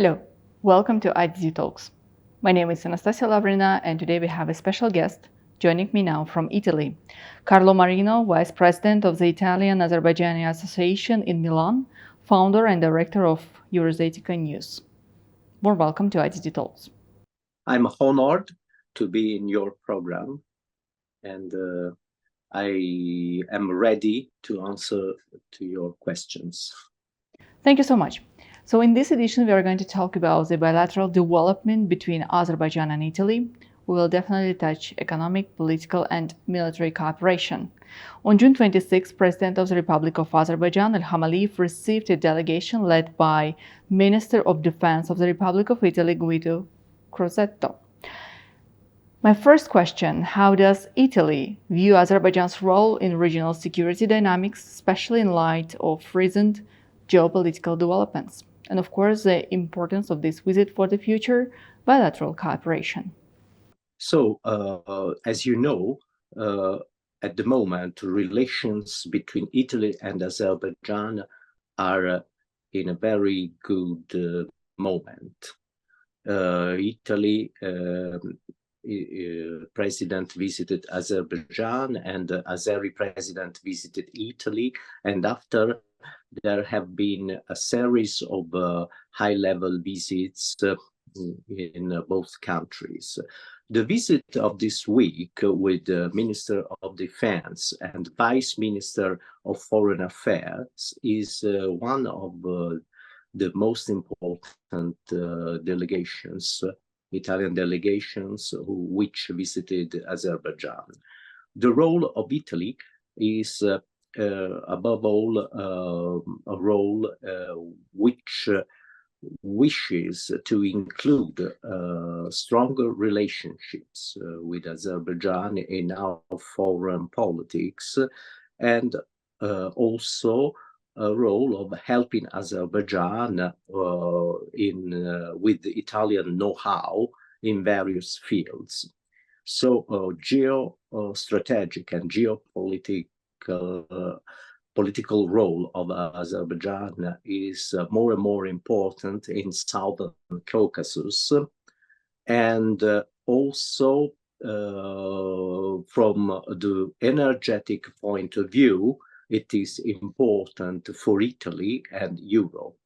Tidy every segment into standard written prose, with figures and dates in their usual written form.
Hello, welcome to IDZ Talks. My name is Anastasia Lavrina, and today we have a special guest joining me now from Italy, Carlo Marino, Vice President of the Italian-Azerbaijani Association in Milan, founder and director of Eurasiatica News. More welcome to IDZ Talks. I'm honored to be in your program, and I am ready to answer to your questions. Thank you so much. So in this edition, we are going to talk about the bilateral development between Azerbaijan and Italy. We will definitely touch economic, political, and military cooperation. On June 26, President of the Republic of Azerbaijan, Ilham Aliyev, received a delegation led by Minister of Defense of the Republic of Italy, Guido Crosetto. My first question, how does Italy view Azerbaijan's role in regional security dynamics, especially in light of recent geopolitical developments? And of course, the importance of this visit for the future bilateral cooperation. So, as you know, at the moment, relations between Italy and Azerbaijan are in a very good moment. Italy president visited Azerbaijan, and the Azeri president visited Italy, and after there have been a series of high-level visits in both countries. The visit of this week with the Minister of Defense and Vice Minister of Foreign Affairs is one of the most important delegations, Italian delegations which visited Azerbaijan. The role of Italy is above all a role which wishes to include stronger relationships with Azerbaijan in our foreign politics, and also a role of helping Azerbaijan with Italian know-how in various fields. So geostrategic and political role of Azerbaijan is more and more important in southern Caucasus, and also from the energetic point of view, it is important for Italy and Europe.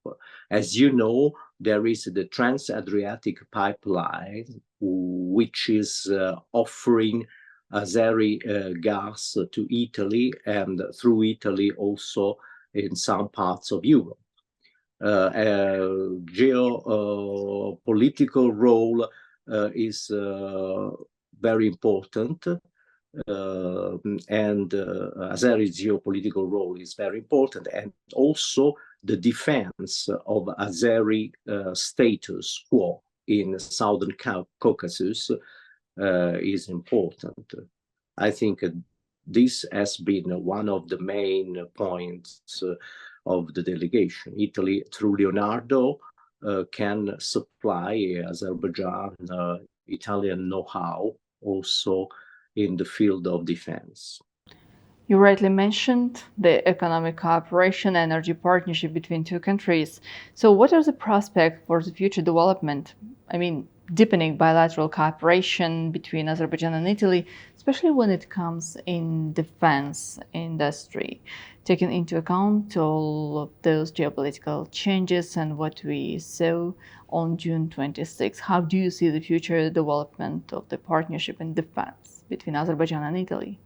As you know, there is the Trans-Adriatic pipeline, which is offering Azeri gas to Italy, and through Italy also in some parts of Europe. Geopolitical role is very important. And Azeri's geopolitical role is very important, and also the defense of Azeri status quo in southern Caucasus is important. I think this has been one of the main points of the delegation. Italy, through Leonardo, can supply Azerbaijan Italian know-how also in the field of defense. You rightly mentioned the economic cooperation, energy partnership between two countries. So what are the prospects for the future development? I mean, deepening bilateral cooperation between Azerbaijan and Italy, especially when it comes in defense industry, taking into account all of those geopolitical changes and what we saw on June 26. How do you see the future development of the partnership in defense between Azerbaijan and Italy?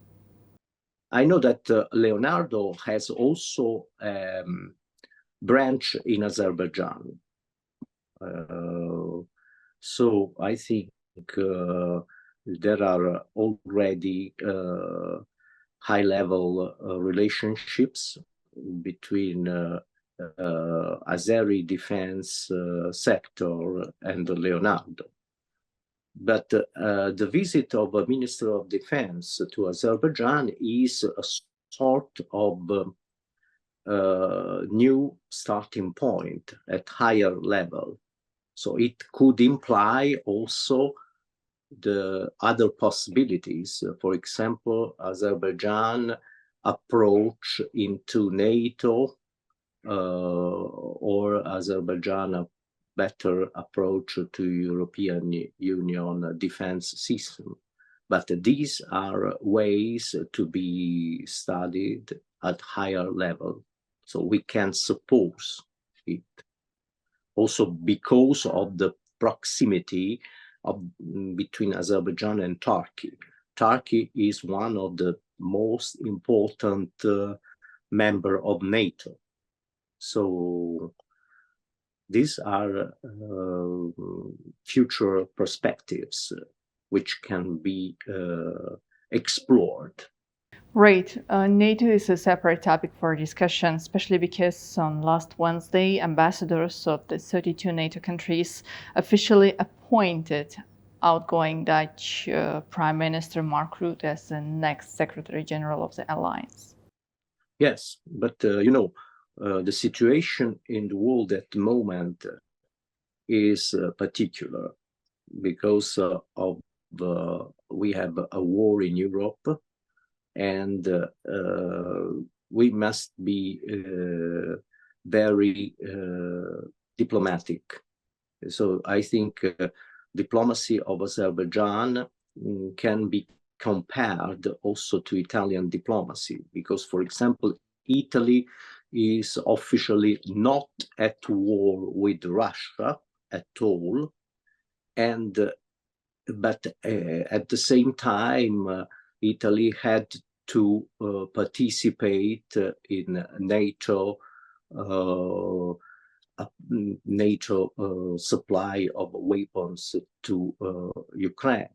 I know that Leonardo has also branch in Azerbaijan. So I think there are already high-level relationships between Azeri defense sector and Leonardo. But the visit of a Minister of Defense to Azerbaijan is a sort of new starting point at higher level. So it could imply also the other possibilities. For example, Azerbaijan approach into NATO or Azerbaijan better approach to European Union defense system. But these are ways to be studied at higher level, so we can suppose it. Also because of the proximity between Azerbaijan and Turkey. Turkey is one of the most important member of NATO. So these are future perspectives which can be explored. Right. NATO is a separate topic for discussion, especially because on last Wednesday, ambassadors of the 32 NATO countries officially appointed outgoing Dutch Prime Minister Mark Rutte as the next Secretary General of the alliance. Yes, but the situation in the world at the moment is particular because of we have a war in Europe, and we must be very diplomatic. So I think diplomacy of Azerbaijan can be compared also to Italian diplomacy, because, for example, Italy is officially not at war with Russia at all, and but at the same time, Italy had to participate in NATO supply of weapons to Ukraine.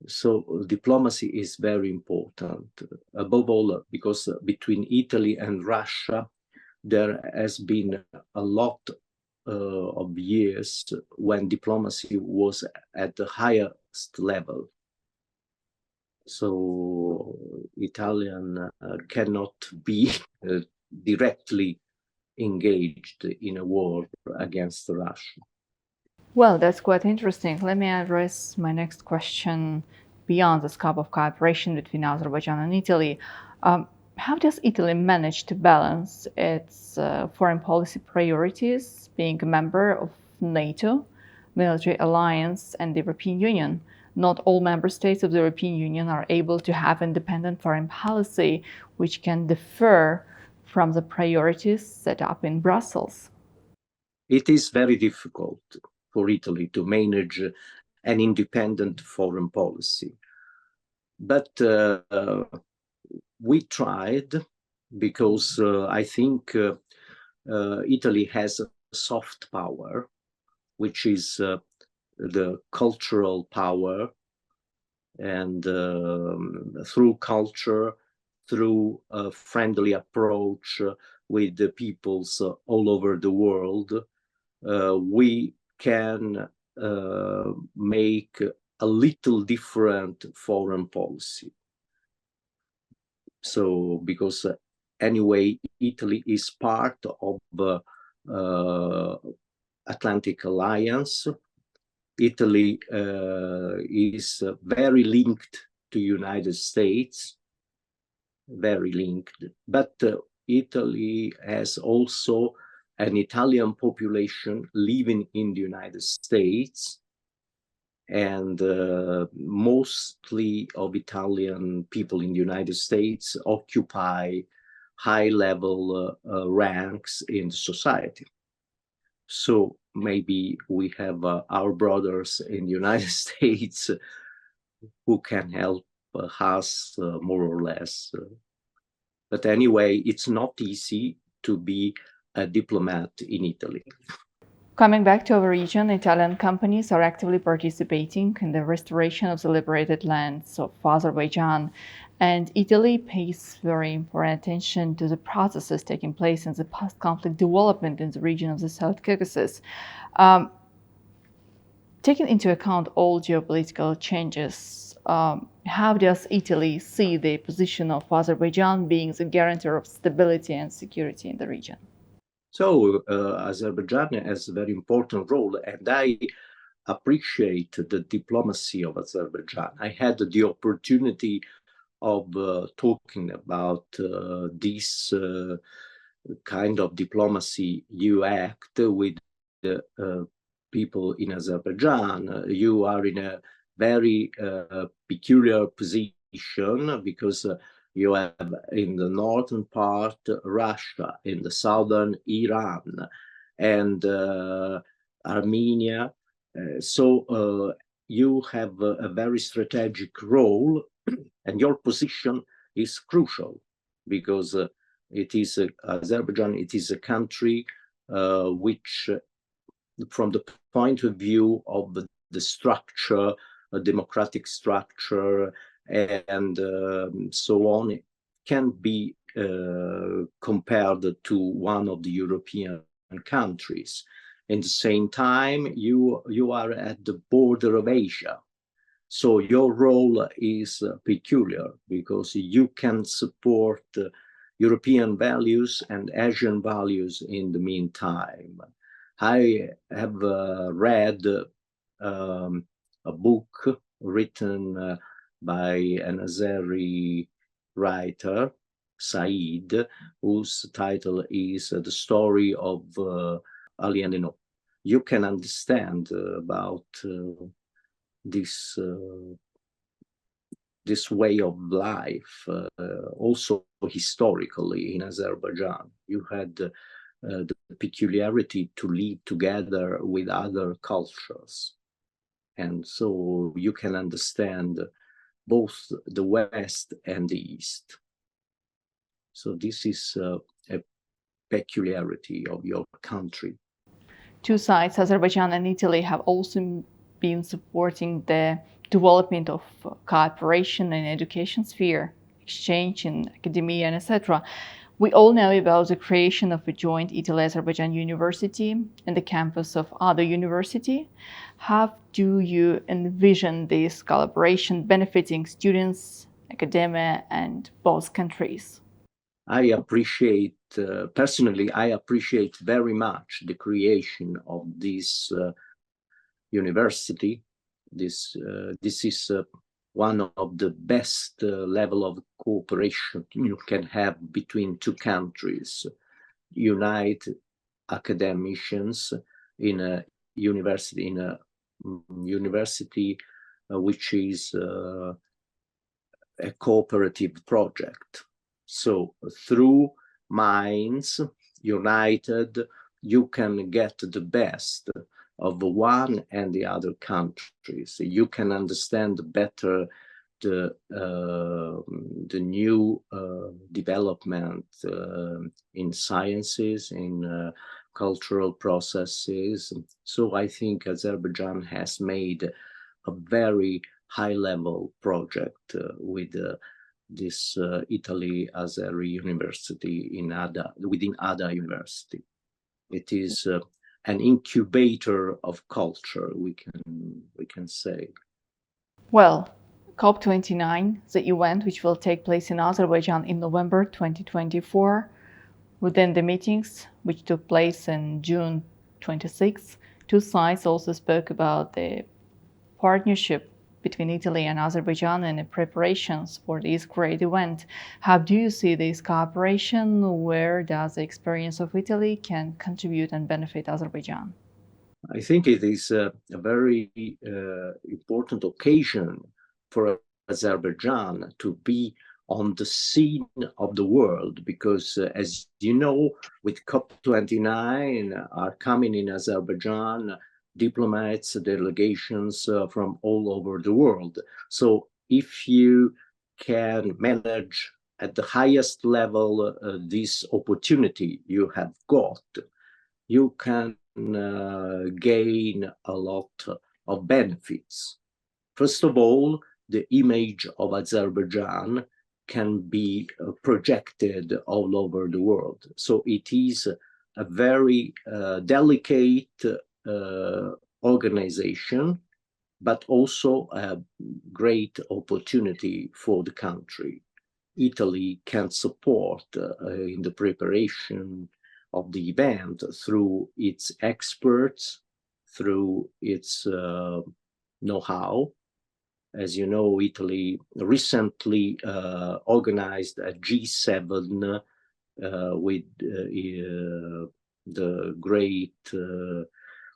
So diplomacy is very important, above all because between Italy and Russia, there has been a lot of years when diplomacy was at the highest level. So Italian cannot be directly engaged in a war against Russia. Well, that's quite interesting. Let me address my next question beyond the scope of cooperation between Azerbaijan and Italy. How does Italy manage to balance its foreign policy priorities, being a member of NATO, military alliance, and the European Union? Not all member states of the European Union are able to have independent foreign policy, which can differ from the priorities set up in Brussels. It is very difficult for Italy to manage an independent foreign policy. But we tried, because I think Italy has a soft power, which is the cultural power, and through culture, through a friendly approach with the peoples all over the world, we can make a little different foreign policy. So, because anyway, Italy is part of the Atlantic Alliance. Italy is very linked to United States, very linked, but Italy has also an Italian population living in the United States, and mostly of Italian people in the United States occupy high-level ranks in society. So maybe we have our brothers in the United States who can help us more or less. But anyway, it's not easy to be a diplomat in Italy. Coming back to our region, Italian companies are actively participating in the restoration of the liberated lands of Azerbaijan, and Italy pays very important attention to the processes taking place in the post-conflict development in the region of the South Caucasus. Taking into account all geopolitical changes, how does Italy see the position of Azerbaijan being the guarantor of stability and security in the region? So Azerbaijan has a very important role, and I appreciate the diplomacy of Azerbaijan. I had the opportunity of talking about this kind of diplomacy you act with people in Azerbaijan. You are in a very peculiar position because you have in the northern part Russia, in the southern Iran, and Armenia. So you have a very strategic role, and your position is crucial because it is Azerbaijan. It is a country which, from the point of view of the structure, a democratic structure, and so on, it can be compared to one of the European countries. At the same time, you are at the border of Asia. So your role is peculiar because you can support European values and Asian values in the meantime. I have read a book written by an Azeri writer, Said, whose title is The Story of Ali and Eno. You can understand about this way of life, also historically in Azerbaijan. You had the peculiarity to live together with other cultures. And so you can understand both the West and the East. So this is a peculiarity of your country. Two sides, Azerbaijan and Italy, have also been supporting the development of cooperation in education sphere, exchange in academia, and etc. We all know about the creation of a joint Italy-Azerbaijan University and the campus of other university. How do you envision this collaboration benefiting students, academia, and both countries? I appreciate, personally, I appreciate very much the creation of this university. This is one of the best level of cooperation you can have between two countries. Unite academicians in a university, which is a cooperative project. So through minds united, you can get the best of one and the other countries. You can understand better the new development in sciences, in cultural processes. So I think Azerbaijan has made a very high-level project with this Italy-Azeri University within Ada University. It is an incubator of culture, we can say. Well, COP29, the event which will take place in Azerbaijan in November 2024, within the meetings which took place in June 26, two sides also spoke about the partnership between Italy and Azerbaijan and the preparations for this great event. How do you see this cooperation? Where does the experience of Italy can contribute and benefit Azerbaijan? I think it is a very important occasion for Azerbaijan to be on the scene of the world because, as you know, with COP29 are coming in Azerbaijan diplomats, delegations from all over the world. So if you can manage at the highest level this opportunity you have got, you can gain a lot of benefits. First of all, the image of Azerbaijan can be projected all over the world. So it is a very delicate organization, but also a great opportunity for the country. Italy can support in the preparation of the event through its experts, through its know-how. As you know, Italy recently organized a G7 with the great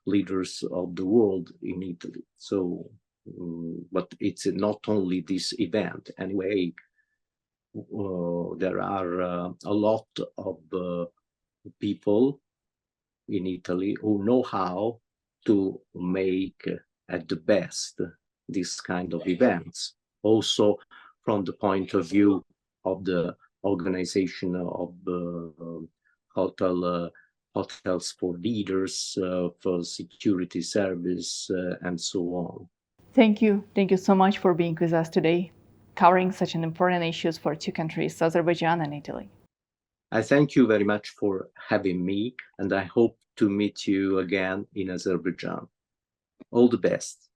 leaders of the world in Italy. So, but it's not only this event. Anyway, there are a lot of people in Italy who know how to make at the best this kind of events. Also, from the point of view of the organization of hotels for leaders, for security service, and so on. Thank you. Thank you so much for being with us today, covering such an important issues for two countries, Azerbaijan and Italy. I thank you very much for having me, and I hope to meet you again in Azerbaijan. All the best.